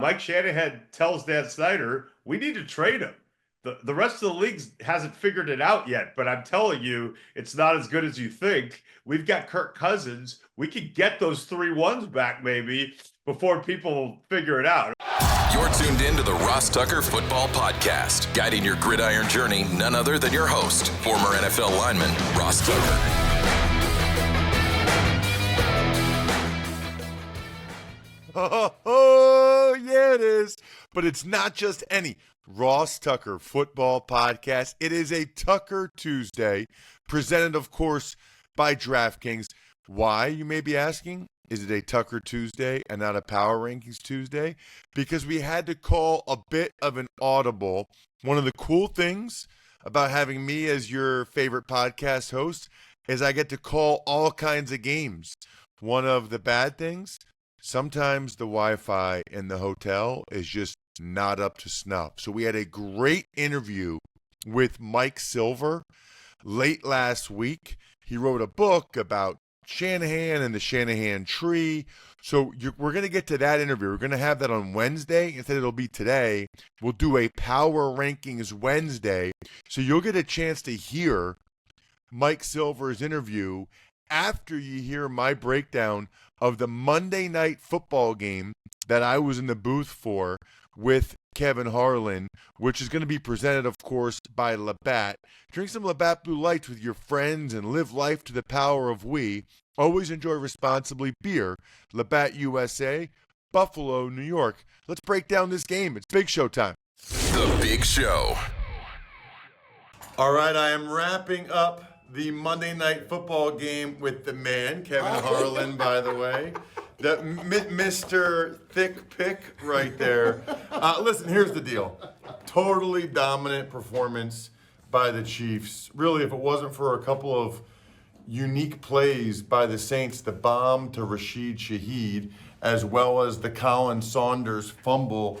Mike Shanahan tells Dan Snyder, we need to trade him. The rest of the league hasn't figured it out yet, but I'm telling you, it's not as good as you think. We've got Kirk Cousins. We could get those 3-1s back maybe before people figure it out. You're tuned in to the Ross Tucker Football Podcast, guiding your gridiron journey, none other than your host, former NFL lineman, Ross Tucker. Oh, yeah, it is. But it's not just any Ross Tucker Football Podcast. It is a Tucker Tuesday, presented, of course, by DraftKings. Why, you may be asking? Is it a Tucker Tuesday and not a Power Rankings Tuesday? Because we had to call a bit of an audible. One of the cool things about having me as your favorite podcast host is I get to call all kinds of games. One of the bad things, sometimes the Wi-Fi in the hotel is just not up to snuff. So we had a great interview with Mike Silver late last week. He wrote a book about Shanahan and the Shanahan tree. So we're going to get to that interview. We're going to have that on Wednesday. Instead, it'll be today. We'll do a Power Rankings Wednesday. So you'll get a chance to hear Mike Silver's interview after you hear my breakdown of the Monday Night Football game that I was in the booth for with Kevin Harlan, which is going to be presented, of course, by Labatt. Drink some Labatt Blue Lights with your friends and live life to the power of we. Always enjoy responsibly. Beer, Labatt USA, Buffalo, New York. Let's break down this game. It's Big Show time. The Big Show. All right, I am wrapping up the Monday Night Football game with the man, Kevin Harlan, by the way. Mr. Thick Pick right there. Listen, here's the deal. Totally dominant performance by the Chiefs. Really, if it wasn't for a couple of unique plays by the Saints, the bomb to Rashid Shaheed, as well as the Colin Saunders fumble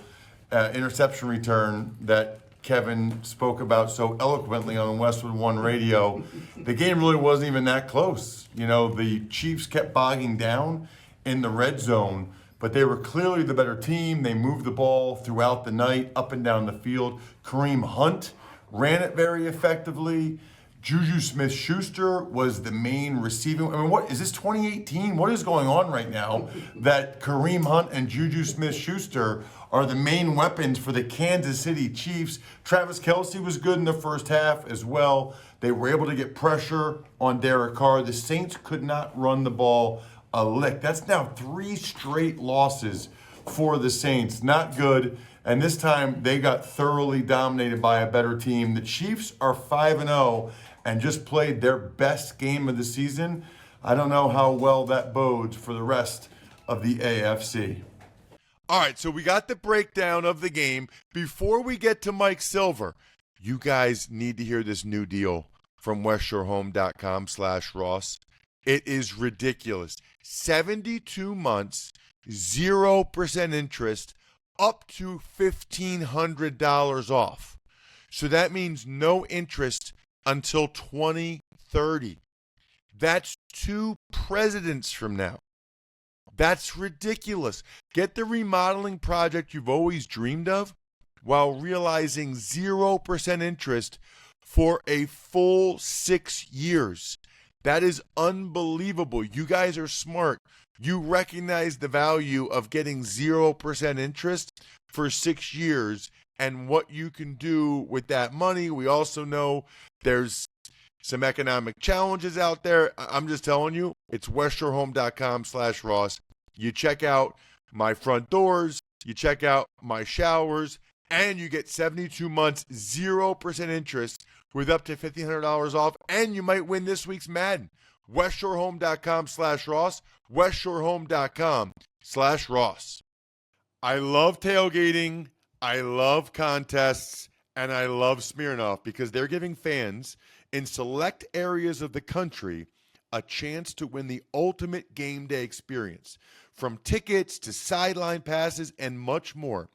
interception return that Kevin spoke about so eloquently on Westwood One Radio, the game really wasn't even that close. You know, the Chiefs kept bogging down in the red zone, but they were clearly the better team. They moved the ball throughout the night, up and down the field. Kareem Hunt ran it very effectively. Juju Smith-Schuster was the main receiving. I mean, what is this, 2018? What is going on right now that Kareem Hunt and Juju Smith-Schuster are the main weapons for the Kansas City Chiefs? Travis Kelce was good in the first half as well. They were able to get pressure on Derek Carr. The Saints could not run the ball a lick. That's now 3 straight losses for the Saints. Not good. And this time they got thoroughly dominated by a better team. The Chiefs are 5-0 and just played their best game of the season. I don't know how well that bodes for the rest of the AFC. All right, so we got the breakdown of the game. Before we get to Mike Silver, you guys need to hear this new deal from westshorehome.com/Ross. It is ridiculous. 72 months, 0% interest, up to $1,500 off. So that means no interest until 2030. That's 2 presidents from now. That's ridiculous. Get the remodeling project you've always dreamed of while realizing 0% interest for a full 6 years. That is unbelievable. You guys are smart. You recognize the value of getting 0% interest for 6 years and what you can do with that money. We also know there's some economic challenges out there. I'm just telling you, it's westshorehome.com/Ross. You check out my front doors, you check out my showers, and you get 72 months, 0% interest with up to $1,500 off, and you might win this week's Madden. westshorehome.com/Ross, westshorehome.com/Ross. I love tailgating, I love contests, and I love Smirnoff because they're giving fans in select areas of the country a chance to win the ultimate game day experience. From tickets to sideline passes and much more.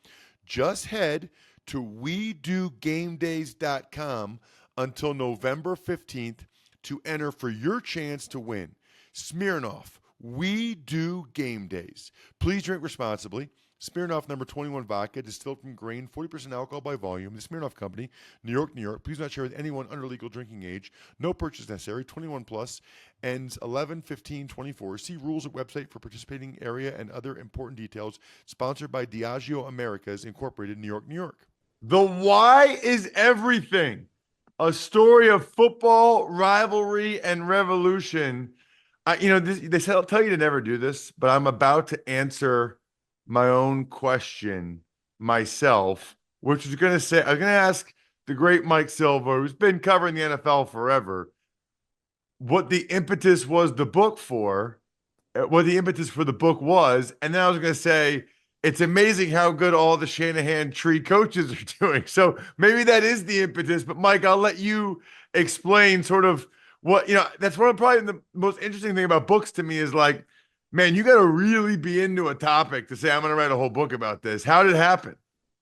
Just head to WeDoGameDays.com until November 15th to enter for your chance to win. Smirnoff, We Do Game Days. Please drink responsibly. Smirnoff number 21 vodka, distilled from grain, 40% alcohol by volume. The Smirnoff Company, New York, New York. Please not share with anyone under legal drinking age. No purchase necessary. 21 plus. Ends 11/15/24. See rules at website for participating area and other important details. Sponsored by Diageo Americas, Incorporated, New York, New York. The why is everything. A story of football, rivalry, and revolution. They tell you to never do this, but I'm about to answer my own question myself, which is going to say, I'm going to ask the great Mike Silva, who's been covering the NFL forever, what the impetus was the book for, what the impetus for the book was. And then I was going to say, it's amazing how good all the Shanahan tree coaches are doing. So maybe that is the impetus. But Mike, I'll let you explain sort of what, that's one of probably the most interesting thing about books to me is like, man, you got to really be into a topic to say, I'm going to write a whole book about this. How did it happen?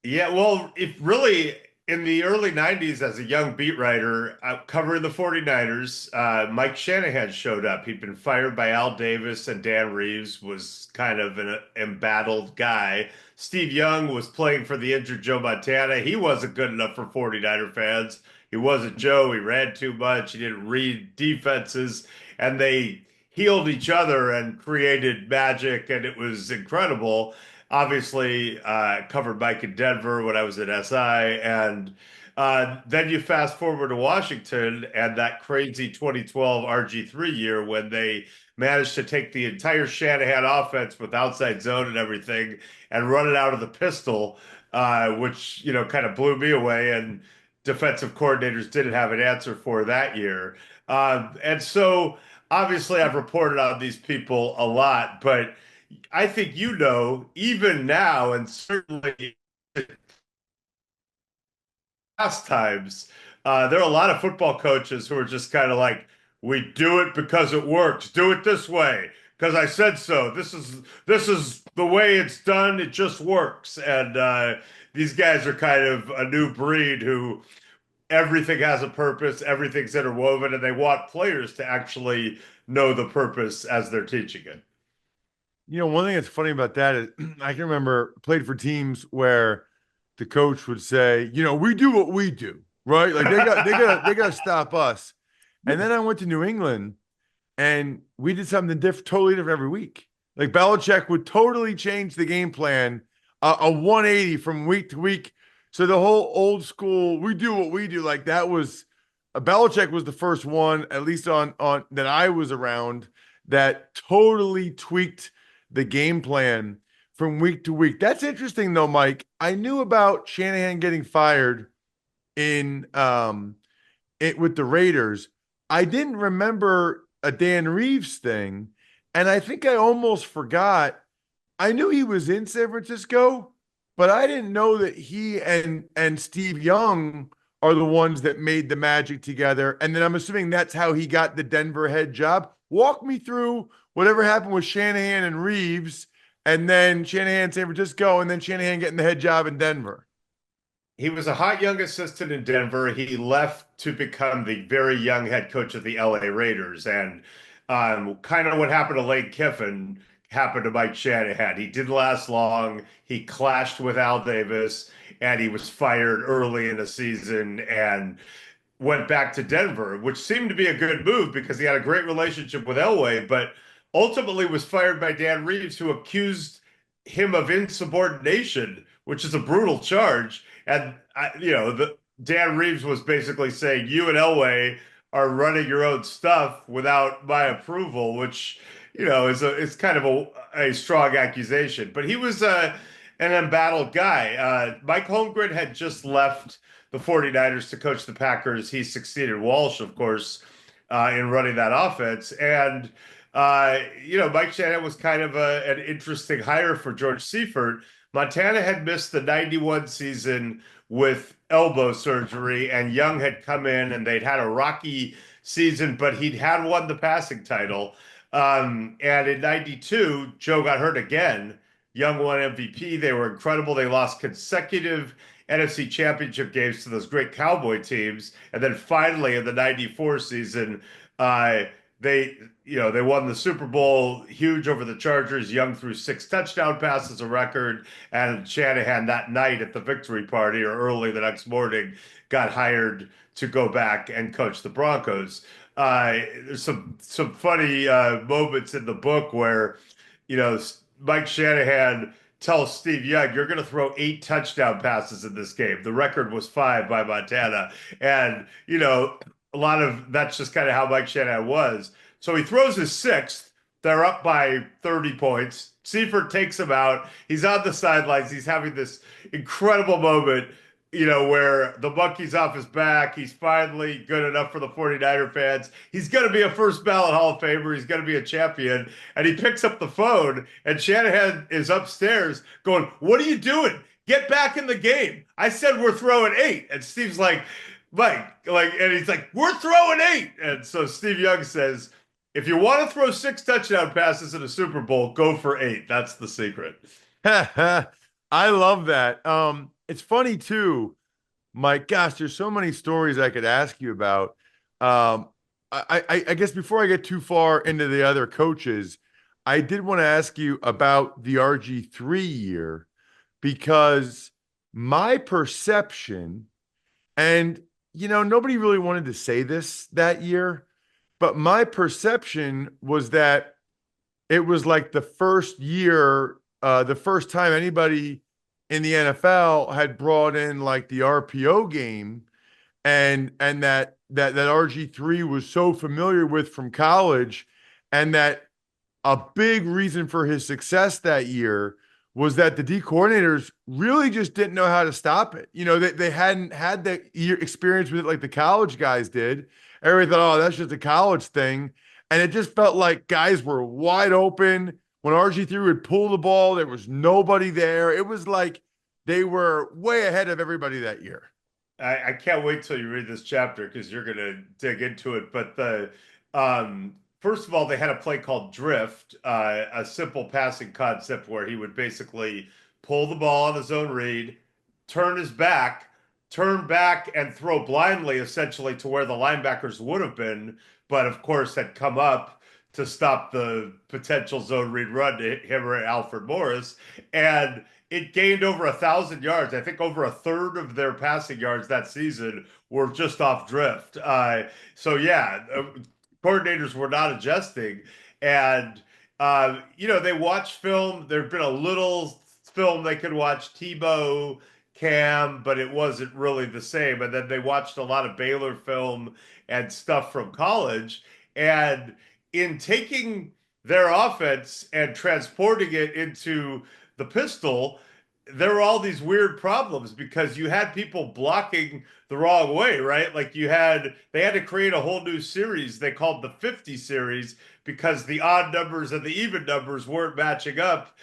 Yeah, well, if really in the early 90s as a young beat writer covering the 49ers, Mike Shanahan showed up. He'd been fired by Al Davis, and Dan Reeves was kind of an embattled guy. Steve Young was playing for the injured Joe Montana. He wasn't good enough for 49er fans. He wasn't Joe. He ran too much. He didn't read defenses, and they healed each other and created magic, and it was incredible. Obviously, covered Mike in Denver when I was at SI, and then you fast forward to Washington and that crazy 2012 RG3 year when they managed to take the entire Shanahan offense with outside zone and everything and run it out of the pistol, which kind of blew me away. And defensive coordinators didn't have an answer for that year. And so obviously I've reported on these people a lot, but I think even now, and certainly past times, there are a lot of football coaches who are just kind of like, we do it because it works. Do it this way because I said so. This is the way it's done. It just works. And these guys are kind of a new breed who everything has a purpose, everything's interwoven, and they want players to actually know the purpose as they're teaching it. One thing that's funny about that is I can remember played for teams where the coach would say, we do what we do, right? Like they got to stop us. And then I went to New England and we did something totally different every week. Like Belichick would totally change the game plan, a 180 from week to week. So the whole old school, we do what we do. Like that was Belichick was the first one, at least on that I was around, that totally tweaked the game plan from week to week. That's interesting though, Mike. I knew about Shanahan getting fired with the Raiders. I didn't remember a Dan Reeves thing, and I think I almost forgot. I knew he was in San Francisco, but I didn't know that he and Steve Young are the ones that made the magic together. And then I'm assuming that's how he got the Denver head job. Walk me through whatever happened with Shanahan and Reeves, and then Shanahan, San Francisco, and then Shanahan getting the head job in Denver. He was a hot young assistant in Denver. He left to become the very young head coach of the LA Raiders. And kind of what happened to Lane Kiffin happened to Mike Shanahan. He didn't last long. He clashed with Al Davis, and he was fired early in the season and went back to Denver, which seemed to be a good move because he had a great relationship with Elway, but ultimately was fired by Dan Reeves, who accused him of insubordination, which is a brutal charge. And Dan Reeves was basically saying, you and Elway are running your own stuff without my approval, which is kind of a strong accusation. But he was an embattled guy. Mike Holmgren had just left the 49ers to coach the Packers. He succeeded Walsh, of course, in running that offense. And Mike Shanahan was kind of an interesting hire for George Seifert. Montana had missed the 91 season with elbow surgery, and Young had come in, and they'd had a rocky season, but had won the passing title. And in 92, Joe got hurt again. Young won MVP. They were incredible. They lost consecutive NFC championship games to those great Cowboy teams. And then finally in the 94 season, they won the Super Bowl huge over the Chargers. Young threw 6 touchdown passes, a record, and Shanahan that night at the victory party or early the next morning got hired to go back and coach the Broncos. There's some funny moments in the book where Mike Shanahan tells Steve Young, "You're going to throw 8 touchdown passes in this game." The record was 5 by Montana, and a lot of that's just kind of how Mike Shanahan was. So he throws his sixth. They're up by 30 points. Seifert takes him out. He's on the sidelines. He's having this incredible moment, where the monkey's off his back. He's finally good enough for the 49er fans. He's going to be a first ballot Hall of Famer. He's going to be a champion. And he picks up the phone, and Shanahan is upstairs going, "What are you doing? Get back in the game. I said we're throwing 8." And Steve's like, "Mike," and he's like, "We're throwing 8." And so Steve Young says, "If you want to throw 6 touchdown passes in a Super Bowl, go for 8. That's the secret." I love that. It's funny too, Mike. Gosh, there's so many stories I could ask you about. I guess before I get too far into the other coaches, I did want to ask you about the RG3 year, because my perception, and nobody really wanted to say this that year, but my perception was that it was like the first year, the first time anybody in the NFL had brought in like the RPO game, and that RG3 was so familiar with from college, and that a big reason for his success that year was that the D coordinators really just didn't know how to stop it. They hadn't had the experience with it like the college guys did. Everybody thought, "Oh, that's just a college thing." And it just felt like guys were wide open. When RG3 would pull the ball, there was nobody there. It was like they were way ahead of everybody that year. I can't wait till you read this chapter because you're going to dig into it. But first of all, they had a play called drift, a simple passing concept where he would basically pull the ball on his own read, turn his back, turn back, and throw blindly, essentially to where the linebackers would have been, but of course had come up to stop the potential zone read run to him or Alfred Morris. And it gained over 1,000 yards. I think over a third of their passing yards that season were just off drift. Coordinators were not adjusting. And, they watched film. There'd been a little film they could watch, Tebow, Cam, but it wasn't really the same. And then they watched a lot of Baylor film and stuff from college. And in taking their offense and transporting it into the pistol, there were all these weird problems because you had people blocking the wrong way, right? Like they had to create a whole new series they called the 50 series because the odd numbers and the even numbers weren't matching up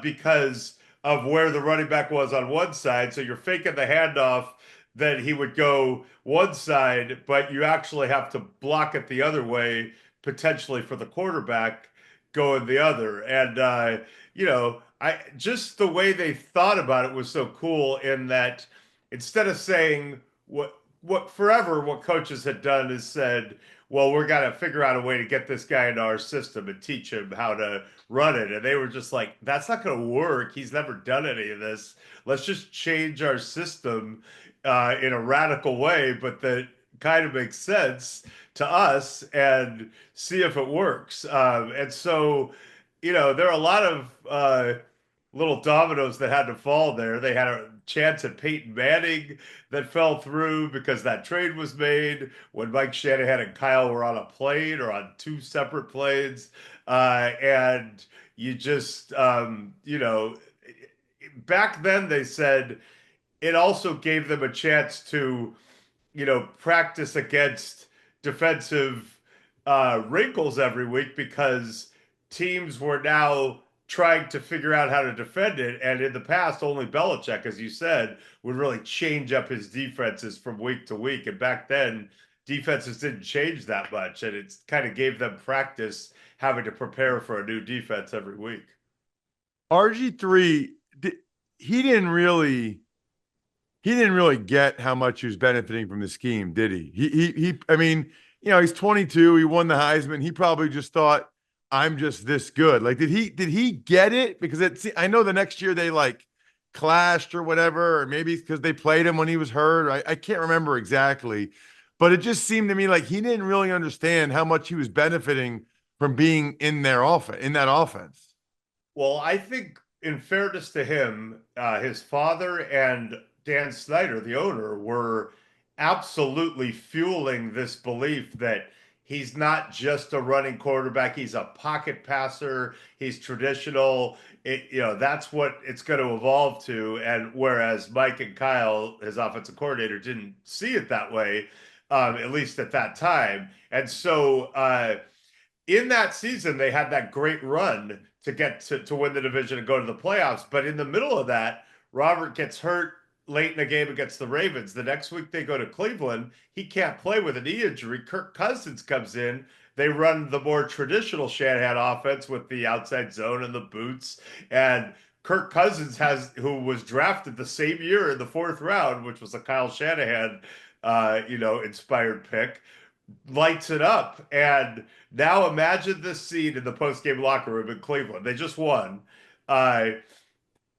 because of where the running back was on one side. So you're faking the handoff, then he would go one side, but you actually have to block it the other way, potentially for the quarterback going the other. And, I just the way they thought about it was so cool in that instead of saying what coaches had done is said, "Well, we're gonna figure out a way to get this guy into our system and teach him how to run it." And they were just like, "That's not gonna work. He's never done any of this. Let's just change our system in a radical way, but that kind of makes sense to us and see if it works." And so, there are a lot of little dominoes that had to fall there. They had a chance at Peyton Manning that fell through because that trade was made when Mike Shanahan and Kyle were on a plane or on 2 separate planes. And you just, back then they said it also gave them a chance to, practice against defensive wrinkles every week because teams were now trying to figure out how to defend it. And in the past, only Belichick, as you said, would really change up his defenses from week to week. And back then, defenses didn't change that much. And it kind of gave them practice having to prepare for a new defense every week. RG3, he didn't really get how much he was benefiting from the scheme, did he? I mean, he's 22. He won the Heisman. He probably just thought, I'm just this good. Like, did he get it? Because I know the next year they like clashed or whatever, or maybe because they played him when he was hurt. I can't remember exactly, but it just seemed to me like he didn't really understand how much he was benefiting from being in that offense. Well, I think, in fairness to him, his father and Dan Snyder, the owner, were absolutely fueling this belief that he's not just a running quarterback, he's a pocket passer, he's traditional. That's what it's going to evolve to. And whereas Mike and Kyle, his offensive coordinator, didn't see it that way, at least at that time. And so, in that season, they had that great run to get to win the division and go to the playoffs. But in the middle of that, Robert gets hurt late in the game against the Ravens. The next week they go to Cleveland. He can't play with a knee injury. Kirk Cousins comes in. They run the more traditional Shanahan offense with the outside zone and the boots. And Kirk Cousins who was drafted the same year in the fourth round, which was a Kyle Shanahan, inspired pick, lights it up. And now imagine this scene in the post-game locker room in Cleveland. They just won. Uh,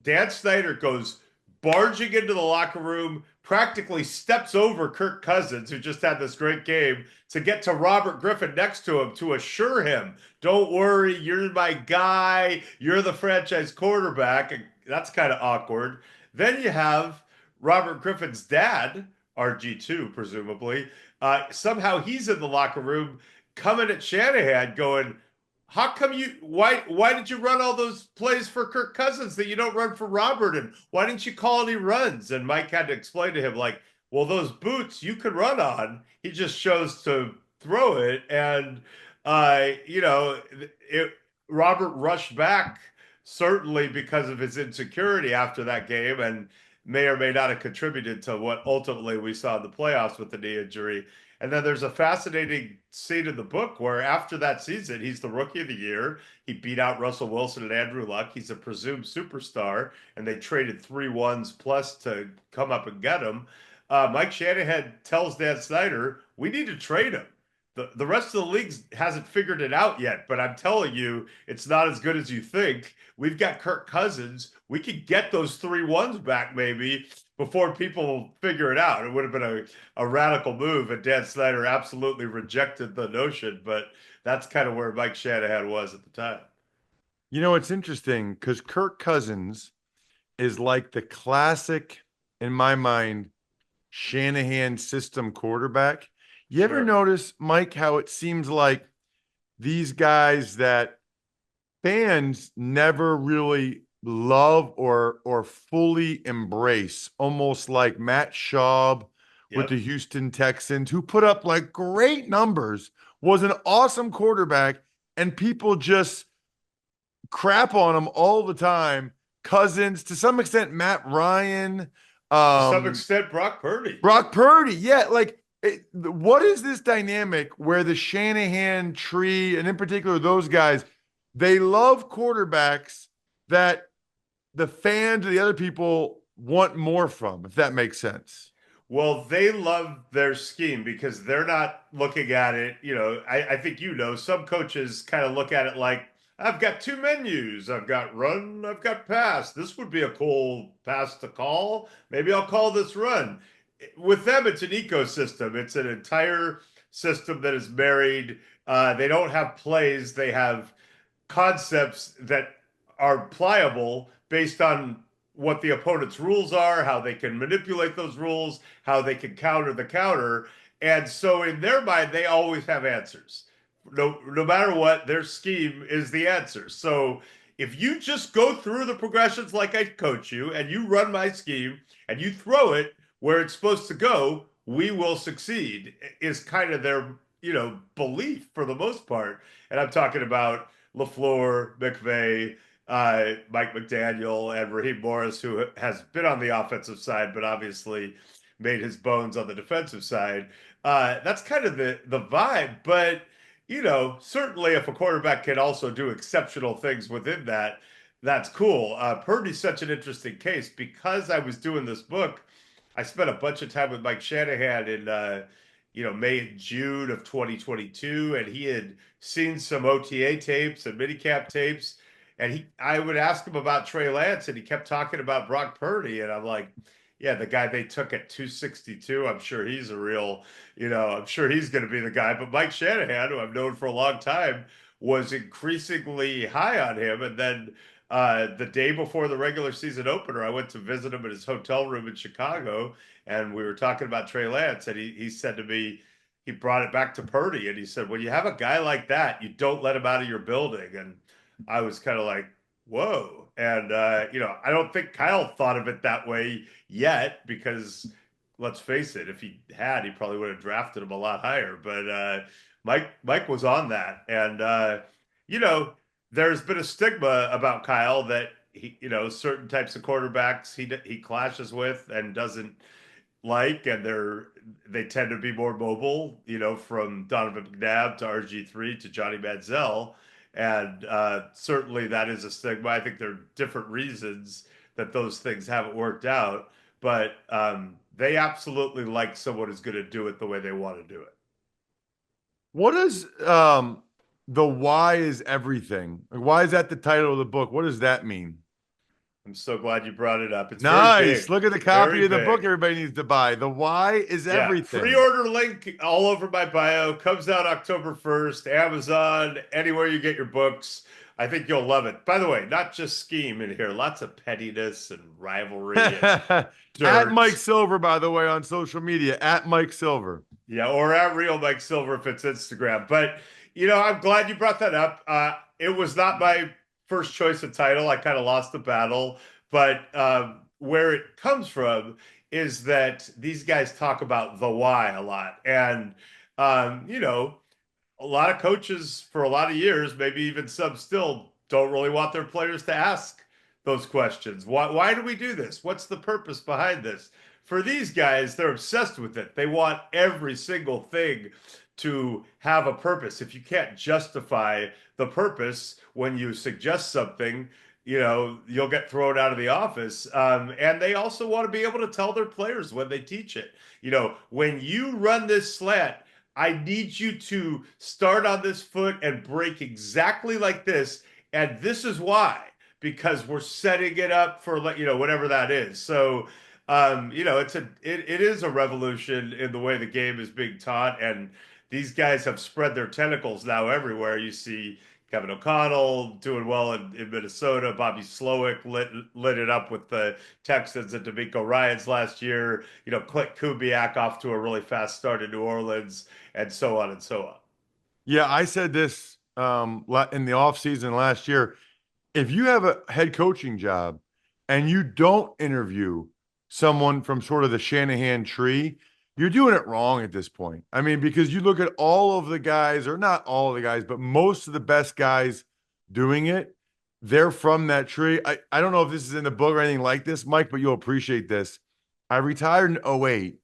Dan Snyder goes barging into the locker room, practically steps over Kirk Cousins, who just had this great game, to get to Robert Griffin next to him to assure him, don't worry, you're my guy. You're the franchise quarterback. And that's kind of awkward. Then you have Robert Griffin's dad, RG2, presumably. Somehow he's in the locker room coming at Shanahan going, how come why did you run all those plays for Kirk Cousins that you don't run for Robert? And why didn't you call any runs? And Mike had to explain to him, like, well, those boots you could run on. He just chose to throw it. And, Robert rushed back, certainly because of his insecurity after that game, and may or may not have contributed to what ultimately we saw in the playoffs with the knee injury. And then there's a fascinating scene in the book where after that season, he's the rookie of the year. He beat out Russell Wilson and Andrew Luck. He's a presumed superstar, and they traded 3 1s plus to come up and get him. Mike Shanahan tells Dan Snyder, we need to trade him. The rest of the league hasn't figured it out yet, but I'm telling you, it's not as good as you think. We've got Kirk Cousins. We could get those 3 1s back maybe before people figure it out. It would have been a radical move, and Dan Snyder absolutely rejected the notion, but that's kind of where Mike Shanahan was at the time. It's interesting because Kirk Cousins is like the classic, in my mind, Shanahan system quarterback. You ever notice, Mike, how it seems like these guys that fans never really love or fully embrace, almost like Matt Schaub with the Houston Texans, who put up like great numbers, was an awesome quarterback, and people just crap on him all the time. Cousins, to some extent, Matt Ryan, to some extent, Brock Purdy. Yeah, like what is this dynamic where the Shanahan tree, and in particular those guys, they love quarterbacks that the fans or the other people want more from, if that makes sense? Well, they love their scheme because they're not looking at it. I think some coaches kind of look at it like, I've got two menus. I've got run, I've got pass. This would be a cool pass to call. Maybe I'll call this run. With them, it's an ecosystem. It's an entire system that is married. They don't have plays. They have concepts that are pliable based on what the opponent's rules are, how they can manipulate those rules, how they can counter the counter. And so in their mind, they always have answers. No matter what, their scheme is the answer. So if you just go through the progressions like I coach you, and you run my scheme, and you throw it where it's supposed to go, we will succeed, is kind of their, belief for the most part. And I'm talking about LaFleur, McVay, Mike McDaniel, and Raheem Morris, who has been on the offensive side, but obviously made his bones on the defensive side. That's kind of the vibe. But, certainly if a quarterback can also do exceptional things within that, that's cool. Purdy's such an interesting case because I was doing this book. I spent a bunch of time with Mike Shanahan in, May and June of 2022, and he had seen some OTA tapes and minicamp tapes. And I would ask him about Trey Lance, and he kept talking about Brock Purdy. And I'm like, yeah, the guy they took at 262, I'm sure he's a real, I'm sure he's going to be the guy. But Mike Shanahan, who I've known for a long time, was increasingly high on him. And then the day before the regular season opener, I went to visit him at his hotel room in Chicago, and we were talking about Trey Lance. And he said to me, he brought it back to Purdy, and he said, when you have a guy like that, you don't let him out of your building. And I was kind of like, whoa. And, I don't think Kyle thought of it that way yet, because let's face it, if he had, he probably would have drafted him a lot higher. But Mike was on that. And, there's been a stigma about Kyle that certain types of quarterbacks he clashes with and doesn't like, and they tend to be more mobile, from Donovan McNabb to RG3 to Johnny Manziel. And certainly that is a stigma. I think there are different reasons that those things haven't worked out, but they absolutely like someone who's going to do it the way they want to do it. What is the why is everything? Like, why is that the title of the book? What does that mean? I'm so glad you brought it up. It's nice. Look at the copy very of the big. book everybody needs to buy. The why is everything. Pre-order link all over my bio. Comes out October 1st. Amazon, anywhere you get your books. I think you'll love it. By the way, not just scheme in here. Lots of pettiness and rivalry. And at Mike Silver, by the way, on social media. At Mike Silver. Yeah, or at Real Mike Silver if it's Instagram. But, I'm glad you brought that up. It was not my first choice of title. I kind of lost the battle. But where it comes from is that these guys talk about the why a lot. And, a lot of coaches for a lot of years, maybe even some still, don't really want their players to ask those questions. Why do we do this? What's the purpose behind this? For these guys, they're obsessed with it. They want every single thing to have a purpose. If you can't justify the purpose when you suggest something, you'll get thrown out of the office. And they also want to be able to tell their players when they teach it. When you run this slant, I need you to start on this foot and break exactly like this. And this is why, because we're setting it up for, whatever that is. So, it is a revolution in the way the game is being taught. And these guys have spread their tentacles now everywhere. You see Kevin O'Connell doing well in Minnesota. Bobby Slowick lit it up with the Texans and DeMeco Ryans last year. Clint Kubiak off to a really fast start in New Orleans, and so on and so on. Yeah, I said this in the offseason last year. If you have a head coaching job and you don't interview someone from sort of the Shanahan tree, you're doing it wrong at this point. I mean, because you look at all of the guys, or not all of the guys, but most of the best guys doing it, they're from that tree. I don't know if this is in the book or anything like this, Mike, but you'll appreciate this. I retired in 08.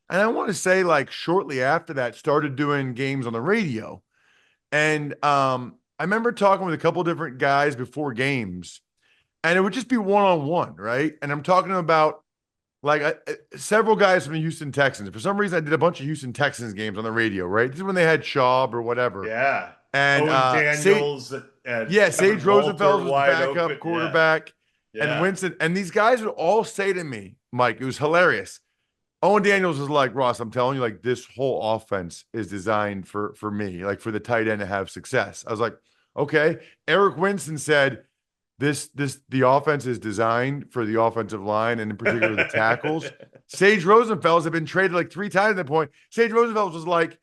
And I want to say, like, shortly after that, started doing games on the radio. And I remember talking with a couple different guys before games, and it would just be one-on-one, right? And I'm talking about, several guys from the Houston Texans. For some reason, I did a bunch of Houston Texans games on the radio, right? This is when they had Schaub or whatever. Yeah. And Daniels. Sage Rosenfeld was the backup quarterback. Yeah. And Winston. And these guys would all say to me, Mike, it was hilarious. Owen Daniels was like, Ross, I'm telling you, like, this whole offense is designed for me, like, for the tight end to have success. I was like, okay. Eric Winston said, the offense is designed for the offensive line, and in particular the tackles. Sage Rosenfels have been traded like 3 times at that point. Sage Rosenfels was like,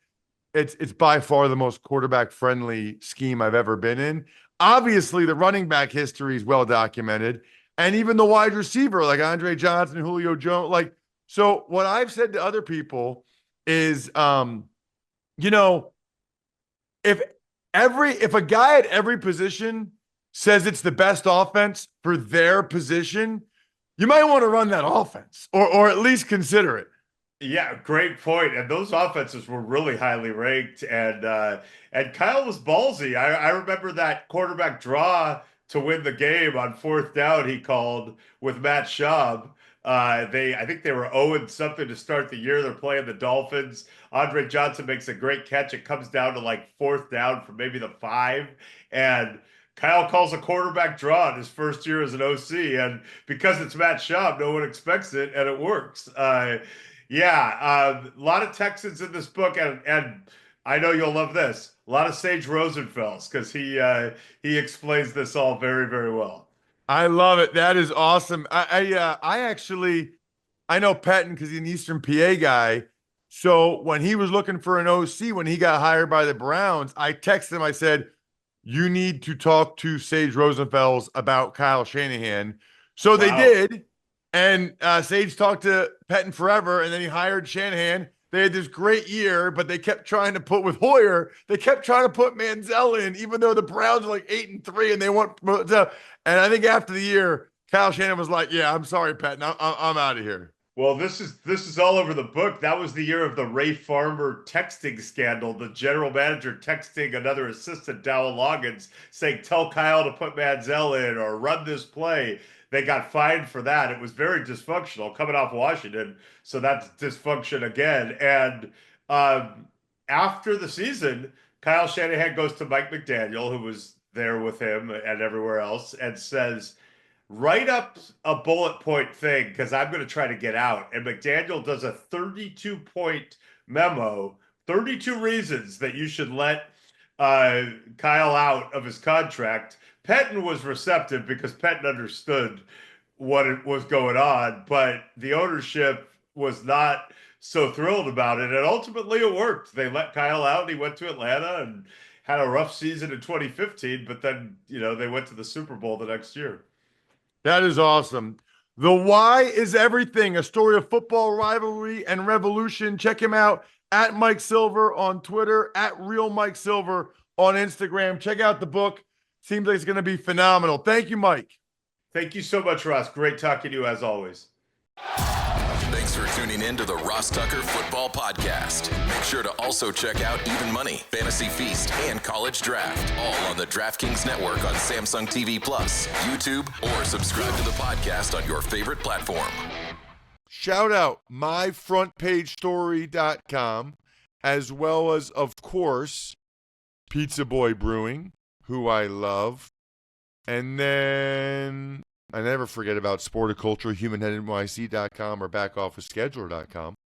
it's by far the most quarterback friendly scheme I've ever been in. Obviously, the running back history is well documented, and even the wide receiver like Andre Johnson, Julio Jones. Like, so what I've said to other people is, if a guy at every position says it's the best offense for their position, you might want to run that offense or at least consider it. Yeah, great point. And those offenses were really highly ranked. And Kyle was ballsy. I remember that quarterback draw to win the game on 4th down he called with Matt Schaub. I think they were 0 and something to start the year. They're playing the Dolphins. Andre Johnson makes a great catch. It comes down to like 4th down from maybe the 5, and Kyle calls a quarterback draw in his first year as an OC, and because it's Matt Schaub, no one expects it, and it works. A lot of Texans in this book, and I know you'll love this. A lot of Sage Rosenfels because he explains this all very, very well. I love it. That is awesome. I know Patton because he's an Eastern PA guy. So when he was looking for an OC, when he got hired by the Browns, I texted him. I said, "You need to talk to Sage Rosenfels about Kyle Shanahan." So they did, and Sage talked to Patton forever, and then he hired Shanahan. They had this great year, but they kept trying to put with Hoyer. They kept trying to put Manziel in, even though the Browns are like 8-3, and they want. And I think after the year, Kyle Shanahan was like, "Yeah, I'm sorry, Patton, I'm out of here." Well, this is all over the book. That was the year of the Ray Farmer texting scandal. The general manager texting another assistant, Dowell Loggins, saying, "Tell Kyle to put Manziel in or run this play." They got fined for that. It was very dysfunctional coming off Washington. So that's dysfunction again. And after the season, Kyle Shanahan goes to Mike McDaniel, who was there with him and everywhere else, and says, "Write up a bullet point thing because I'm going to try to get out." And McDaniel does a 32-point memo, 32 reasons that you should let Kyle out of his contract. Pettin was receptive because Pettin understood what it was going on, but the ownership was not so thrilled about it. And ultimately it worked. They let Kyle out and he went to Atlanta and had a rough season in 2015, but then, they went to the Super Bowl the next year. That is awesome. The Why is Everything, a story of football rivalry and revolution. Check him out at Mike Silver on Twitter, at Real Mike Silver on Instagram. Check out the book. Seems like it's going to be phenomenal. Thank you, Mike. Thank you so much, Ross. Great talking to you as always. Thanks for tuning in to the Ross Tucker Football Podcast. Make sure to also check out Even Money, Fantasy Feast, and College Draft, all on the DraftKings Network on Samsung TV Plus, YouTube, or subscribe to the podcast on your favorite platform. Shout out myfrontpagestory.com, as well as, of course, Pizza Boy Brewing, who I love. And then I never forget about Sporticulture, HumanHeadNYC.com, or BackOfficeScheduler.com.